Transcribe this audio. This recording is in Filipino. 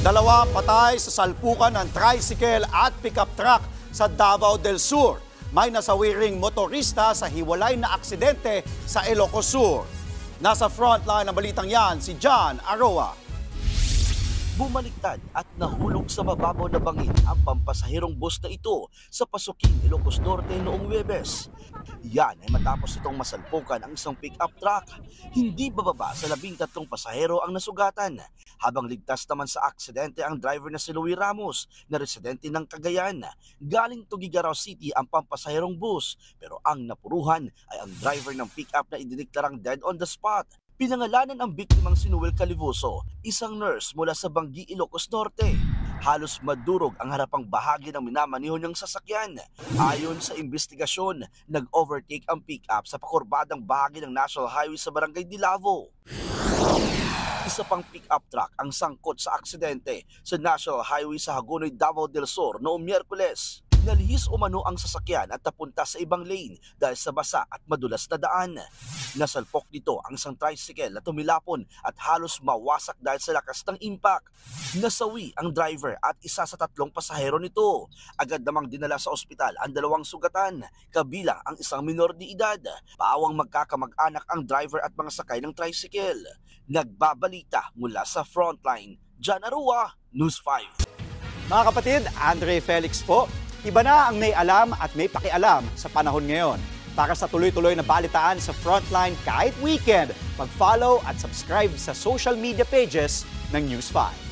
Dalawa patay sa salpukan ng tricycle at pickup truck sa Davao del Sur. May nasawiring motorista sa hiwalay na aksidente sa Ilocos Sur. Nasa frontline ng balitang yan si John Aroa. Bumaliktad at nahulog sa mababaw na bangin ang pampasahirong bus na ito sa Pasukin, Ilocos Norte noong Huwebes. Yan ay matapos itong masalpukan ang isang pick-up truck. Hindi bababa sa 13 pasahero ang nasugatan. Habang ligtas naman sa aksidente ang driver na si Louie Ramos na residente ng Cagayan. Galing Tugigaraw City ang pampasahirong bus pero ang napuruhan ay ang driver ng pick-up na idineklarang dead on the spot. Pinangalanan ang biktimang si Noel Calivoso, isang nurse mula sa Banggi, Ilocos Norte. Halos madurog ang harapang bahagi ng minamaneho niyang sasakyan. Ayon sa investigasyon, nag-overtake ang pick-up sa pakurbadang bahagi ng National Highway sa Barangay Dilavo. Isa pang pick-up truck ang sangkot sa aksidente sa National Highway sa Hagonoy, Davao del Sur noong Miyerkules. Nalihis umano ang sasakyan at napunta sa ibang lane dahil sa basa at madulas na daan. Nasalpok nito ang isang tricycle na tumilapon at halos mawasak dahil sa lakas ng impact. Nasawi ang driver at isa sa 3 pasahero nito. Agad namang dinala sa ospital ang 2 sugatan, kabilang ang isang minor de edad. Pawang magkakamag-anak ang driver at mga sakay ng tricycle. Nagbabalita mula sa frontline, John Aroa, News 5. Mga kapatid, Andre Felix po. Iba na ang may alam at may pakialam sa panahon ngayon. Para sa tuloy-tuloy na balitaan sa Frontline kahit weekend, mag-follow at subscribe sa social media pages ng News 5.